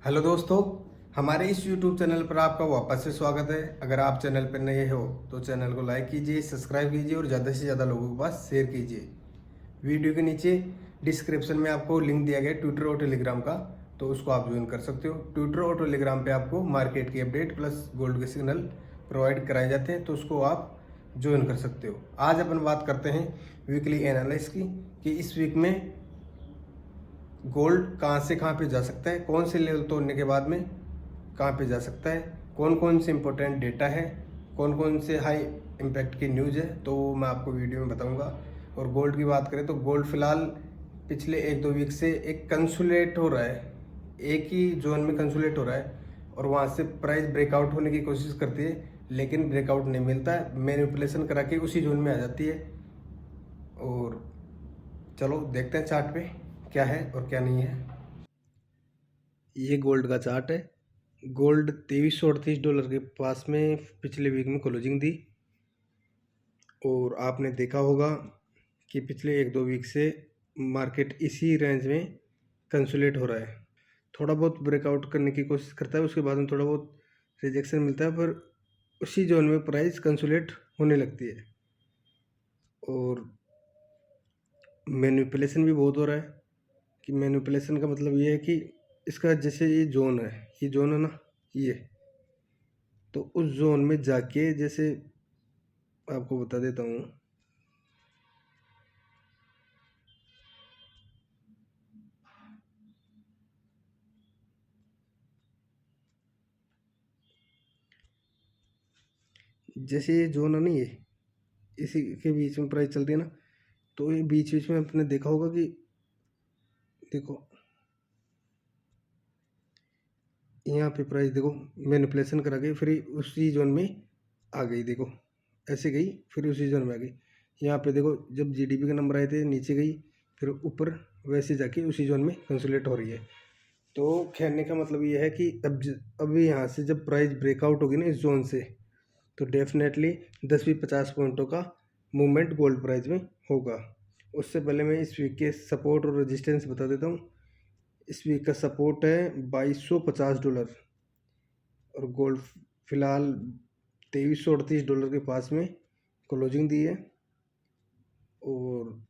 Hello दोस्तों, हमारे इस YouTube चैनल पर आपका वापस से स्वागत है। अगर आप चैनल पर नए हो तो चैनल को लाइक कीजिए, सब्सक्राइब कीजिए और ज़्यादा से ज़्यादा लोगों के पास शेयर कीजिए। वीडियो के नीचे डिस्क्रिप्शन में आपको लिंक दिया गया है ट्विटर और टेलीग्राम का, तो उसको आप ज्वाइन कर सकते हो। ट्विटर और टेलीग्राम पे आपको मार्केट की अपडेट प्लस गोल्ड के सिग्नल प्रोवाइड कराए जाते हैं, तो उसको आप ज्वाइन कर सकते हो। आज अपन बात करते हैं वीकली एनालिसिस की कि इस वीक में गोल्ड कहाँ से कहाँ पे जा सकता है, कौन से लेवल तोड़ने के बाद में कहाँ पे जा सकता है, कौन कौन से इंपॉर्टेंट डेटा है, कौन कौन से हाई इम्पैक्ट की न्यूज़ है, तो वो मैं आपको वीडियो में बताऊंगा। और गोल्ड की बात करें तो गोल्ड फिलहाल पिछले एक दो वीक से एक कंसोलिडेट हो रहा है, एक ही जोन में कंसोलिडेट हो रहा है और वहाँ से प्राइस ब्रेकआउट होने की कोशिश करती है, लेकिन ब्रेकआउट नहीं मिलता है, मैनिपुलेशन करा के उसी जोन में आ जाती है। और चलो देखते हैं चार्ट पे क्या है और क्या नहीं है। ये गोल्ड का चार्ट है। गोल्ड 2338 डॉलर के पास में पिछले वीक में क्लोजिंग दी और आपने देखा होगा कि पिछले एक दो वीक से मार्केट इसी रेंज में कंसोलिडेट हो रहा है। थोड़ा बहुत ब्रेकआउट करने की कोशिश करता है, उसके बाद में थोड़ा बहुत रिजेक्शन मिलता है, पर उसी जोन में प्राइस कंसोलिडेट होने लगती है। और मैनिपुलेशन भी बहुत हो रहा है। कि मैनिपुलेशन का मतलब ये है कि इसका जैसे ये जोन है, ये जोन है ना, ये तो उस जोन में जाके जैसे आपको बता देता हूँ। जैसे ये जोन है ना, ये इसी के बीच में प्राइस चलती है ना, तो ये बीच बीच में आपने देखा होगा कि देखो यहाँ पे प्राइस देखो मैनिपुलेशन करा गई, फिर उसी जोन में आ गई। देखो ऐसे गई, फिर उसी जोन में आ गई। यहाँ पे देखो जब जीडीपी के नंबर आए थे नीचे गई, फिर ऊपर वैसे जाके उसी जोन में कंसोलिडेट हो रही है। तो कहने का मतलब ये है कि अब यहाँ से जब प्राइस ब्रेकआउट होगी ना इस जोन से, तो डेफिनेटली 10-50 पॉइंटों का मूवमेंट गोल्ड प्राइस में होगा। उससे पहले मैं इस वीक के सपोर्ट और रेजिस्टेंस बता देता हूँ। इस वीक का सपोर्ट है $2250 और गोल्ड फिलहाल $2338 के पास में क्लोजिंग दी है। और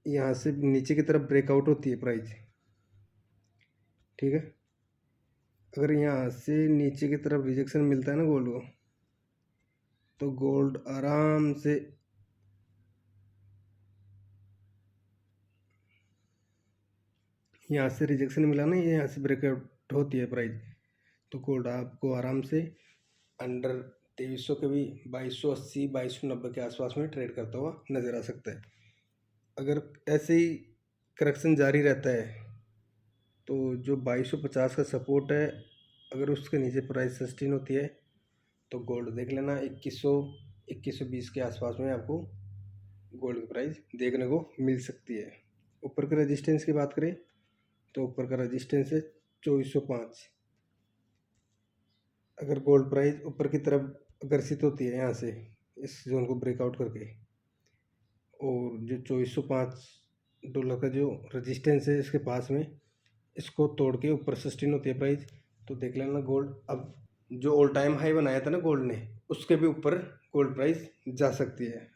यहाँ से नीचे की तरफ ब्रेकआउट होती है प्राइस, ठीक है। अगर यहाँ से नीचे की तरफ रिजेक्शन मिलता है ना गोल्ड को, तो गोल्ड आराम से यहाँ से रिजेक्शन मिला ना, ये यहाँ से ब्रेकआउट होती है प्राइस, तो गोल्ड आपको आराम से अंडर 2300 के भी 2280 2290 के आसपास में ट्रेड करता हुआ नज़र आ सकता है। अगर ऐसे ही करेक्शन जारी रहता है तो जो 2250 का सपोर्ट है, अगर उसके नीचे प्राइस सस्टेन होती है तो गोल्ड देख लेना 2120 के आसपास में आपको गोल्ड की प्राइस देखने को मिल सकती है। ऊपर के रेजिस्टेंस की बात करें तो ऊपर का रेजिस्टेंस है 2405। अगर गोल्ड प्राइस ऊपर की तरफ आकर्षित होती है यहाँ से इस जोन को ब्रेकआउट करके, और जो $2405 का जो रेजिस्टेंस है इसके पास में, इसको तोड़ के ऊपर सस्टेन होती है प्राइस, तो देख लेना गोल्ड अब जो ऑल टाइम हाई बनाया था ना गोल्ड ने, उसके भी ऊपर गोल्ड प्राइस जा सकती है।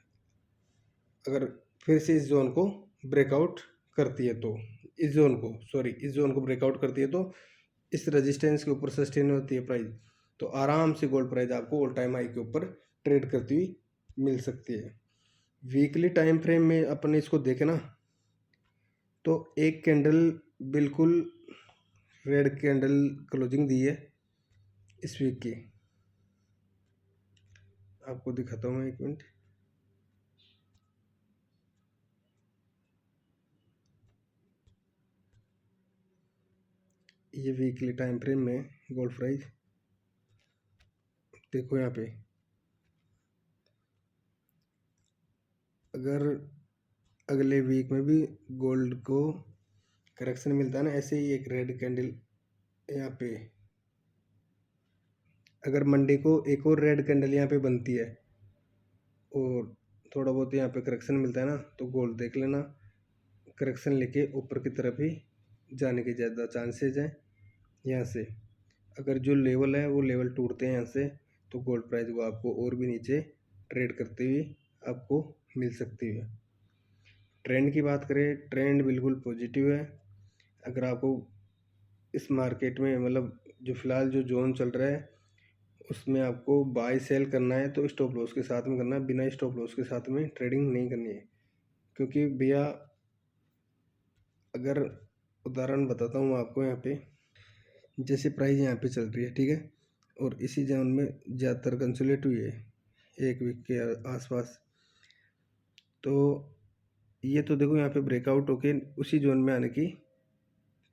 अगर फिर से इस जोन को ब्रेकआउट करती है तो इस जोन को ब्रेकआउट करती है तो इस रेजिस्टेंस के ऊपर सस्टेन होती है प्राइस, तो आराम से गोल्ड प्राइस आपको ऑल टाइम हाई के ऊपर ट्रेड करती हुई मिल सकती है। वीकली टाइम फ्रेम में अपन इसको देखें ना, तो एक कैंडल बिल्कुल रेड कैंडल क्लोजिंग दी है इस वीक की। आपको दिखाता हूँ मैं, एक मिनट। ये वीकली टाइम फ्रेम में गोल्ड प्राइस देखो यहाँ पे, अगर अगले वीक में भी गोल्ड को करेक्शन मिलता है ना, ऐसे ही एक रेड कैंडल यहाँ पे, अगर मंडे को एक और रेड कैंडल यहाँ पे बनती है और थोड़ा बहुत यहाँ पे करेक्शन मिलता है ना, तो गोल्ड देख लेना करेक्शन लेके ऊपर की तरफ ही जाने के ज़्यादा चांसेज हैं। यहाँ से अगर जो लेवल है वो लेवल टूटते हैं यहाँ से, तो गोल्ड प्राइस को आपको और भी नीचे ट्रेड करते हुए आपको मिल सकती है। ट्रेंड की बात करें, ट्रेंड बिल्कुल पॉजिटिव है। अगर आपको इस मार्केट में मतलब जो फ़िलहाल जो जोन चल रहा है उसमें आपको बाय सेल करना है तो स्टॉप लॉस के साथ में करना है, बिना स्टॉप लॉस के साथ में ट्रेडिंग नहीं करनी है। क्योंकि भैया अगर उदाहरण बताता हूँ आपको, यहाँ पे जैसे प्राइस यहाँ पे चल रही है, ठीक है, और इसी जोन में ज़्यादातर कंसोलिडेट हुई है 1 वीक के आसपास, तो ये तो देखो यहाँ पे ब्रेकआउट होके उसी जोन में आने की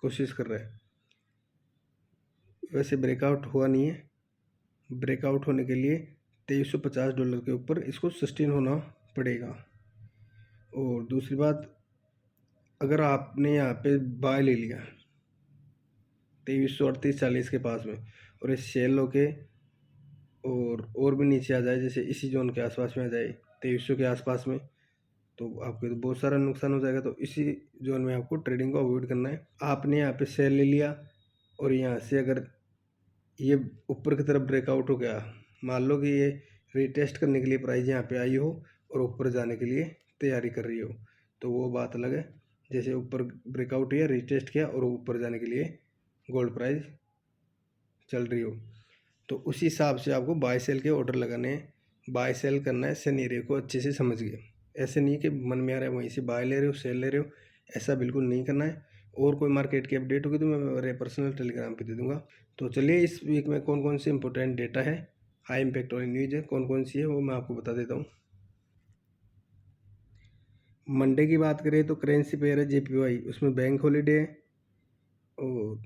कोशिश कर रहा है। वैसे ब्रेकआउट हुआ नहीं है। ब्रेकआउट होने के लिए $2350 के ऊपर इसको सस्टेन होना पड़ेगा। और दूसरी बात, अगर आपने यहाँ पे बाय ले लिया 2338-40 के पास में और इस सेल होके और भी नीचे आ जाए, जैसे इसी जोन के आसपास में आ जाए 2300 के आसपास में, तो आपको तो बहुत सारा नुकसान हो जाएगा। तो इसी जोन में आपको ट्रेडिंग को अवॉइड करना है। आपने यहाँ पे सेल ले लिया और यहाँ से अगर ये ऊपर की तरफ ब्रेकआउट हो गया, मान लो कि ये रीटेस्ट करने के लिए प्राइस यहाँ पे आई हो और ऊपर जाने के लिए तैयारी कर रही हो, तो वो बात अलग है। जैसे ऊपर ब्रेकआउट किया, रीटेस्ट किया और ऊपर जाने के लिए गोल्ड प्राइस चल रही हो, तो उसी हिसाब से आपको बाय सेल के ऑर्डर लगाने हैं। बाय सेल करना है सिनेरियो को अच्छे से समझ गए। ऐसे नहीं कि मन में आ रहा है वहीं से बाय ले रहे हो सेल ले रहे हो, ऐसा बिल्कुल नहीं करना है। और कोई मार्केट की अपडेट होगी तो मैं मेरे पर्सनल टेलीग्राम पे दे दूंगा। तो चलिए इस वीक में कौन कौन सी इंपॉर्टेंट डेटा है, हाई इम्पैक्ट वाली न्यूज़ है, कौन कौन सी है वो मैं आपको बता देता हूँ। मंडे की बात करें तो करेंसी पेयर है JPY, उसमें बैंक हॉलीडे है। और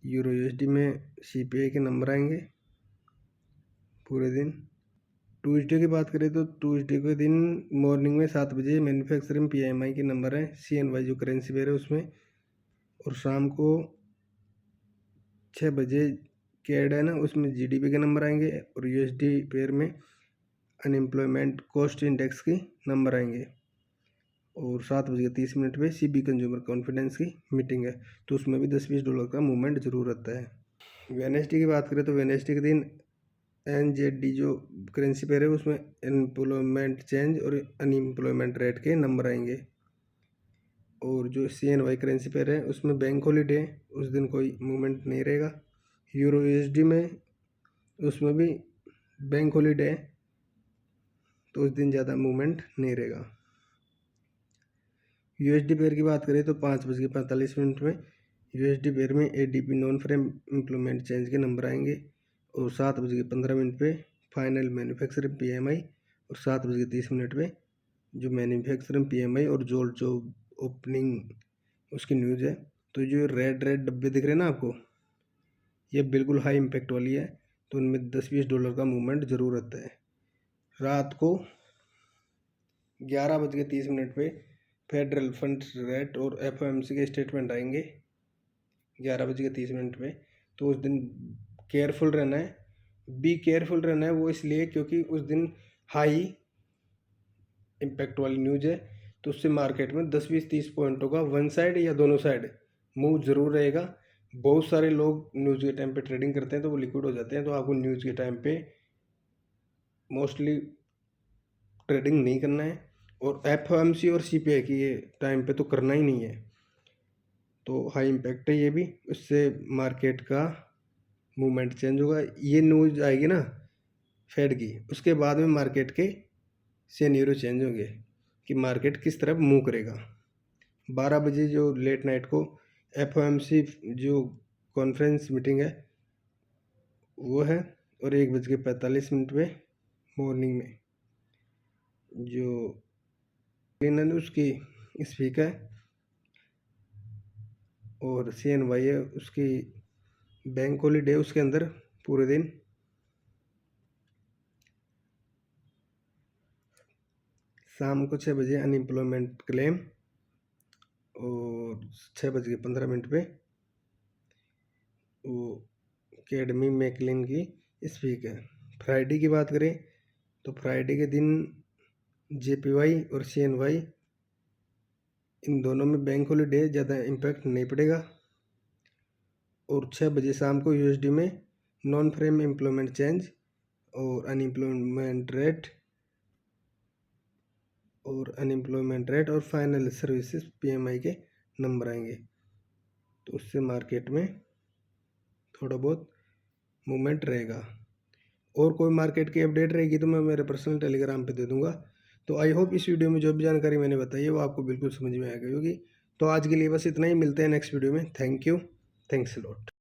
यूरो USD में CPI के नंबर आएंगे पूरे दिन। ट्यूसडे की बात करें तो ट्यूसडे के दिन मॉर्निंग में 7 बजे मैन्युफैक्चरिंग PMI के नंबर है CNY जो करेंसी पेयर है उसमें। और शाम को 6 बजे कैड है ना, उसमें GDP के नंबर आएंगे। और USD पेयर में अनएम्प्लॉयमेंट कॉस्ट इंडेक्स के नंबर आएंगे। और 7:30 पे CB कंज्यूमर कॉन्फिडेंस की मीटिंग है, तो उसमें भी $10-20 का मूवमेंट जरूर रहता है। वेडनेसडे की बात करें तो वेडनेसडे के दिन NZD जो करेंसी पेयर है उसमें एम्प्लॉयमेंट चेंज और अनएम्प्लॉयमेंट रेट के नंबर आएंगे। और जो CNY करेंसी पेयर है उसमें बैंक हॉलीडे है, उस दिन कोई मूवमेंट नहीं रहेगा। यूरो USD में उसमें भी बैंक हॉलीडे है, तो उस दिन ज़्यादा मूवमेंट नहीं रहेगा। USD पेयर की बात करें तो 5:45 में USD पेयर में ADP non frame employment change के नंबर आएंगे। और 7:15 पे फाइनल मैन्युफैक्चरिंग PMI। और 7:30 पे जो मैन्युफैक्चरिंग PMI और जो ओपनिंग उसकी न्यूज़ है। तो जो रेड रेड डब्बे दिख रहे हैं ना आपको, ये बिल्कुल हाई इम्पैक्ट वाली है, तो उनमें $10-20 का मूवमेंट ज़रूर रहता है। रात को 11:30 पे फेडरल फंड रेट और FOMC के स्टेटमेंट आएंगे 11:30 पे। तो उस दिन केयरफुल रहना है, बी केयरफुल रहना है। वो इसलिए क्योंकि उस दिन हाई इम्पैक्ट वाली न्यूज़ है, तो उससे मार्केट में 10-20-30 पॉइंटों का वन साइड या दोनों साइड मूव जरूर रहेगा। बहुत सारे लोग न्यूज़ के टाइम पे ट्रेडिंग करते हैं तो वो लिक्विड हो जाते हैं, तो आपको न्यूज़ के टाइम पे मोस्टली ट्रेडिंग नहीं करना है। और FOMC और CPI की ये टाइम पे तो करना ही नहीं है। तो हाई इम्पैक्ट है ये भी, उससे मार्केट का मूवमेंट चेंज होगा। ये न्यूज़ आएगी ना फेड की, उसके बाद में मार्केट के सिनेरियो चेंज होंगे कि मार्केट किस तरफ मूव करेगा। 12 बजे जो लेट नाइट को FOMC जो कॉन्फ्रेंस मीटिंग है वो है। और 1:45 पे मॉर्निंग में जो उसकी स्पीकर है और CNY है उसकी बैंक हॉलीडे उसके अंदर पूरे दिन। शाम को 6 बजे अनएम्प्लॉयमेंट क्लेम और 6:15 पे वो एकेडमी मैकलिन की स्पीक है। फ्राइडे की बात करें तो फ्राइडे के दिन JPY और CNY इन दोनों में बैंक हॉलीडे, ज़्यादा इम्पैक्ट नहीं पड़ेगा। और 6 बजे शाम को यूएसडी में नॉन फ्रेम एम्प्लॉयमेंट चेंज और अनएम्प्लॉयमेंट रेट और फाइनल सर्विसेज पीएमआई के नंबर आएंगे। तो उससे मार्केट में थोड़ा बहुत मूवमेंट रहेगा। और कोई मार्केट की अपडेट रहेगी तो मैं मेरे पर्सनल टेलीग्राम पे दे दूंगा। तो आई होप इस वीडियो में जो भी जानकारी मैंने बताई है वो आपको बिल्कुल समझ में आ गई होगी। तो आज के लिए बस इतना ही, मिलते हैं नेक्स्ट वीडियो में। Thank you, thanks a lot.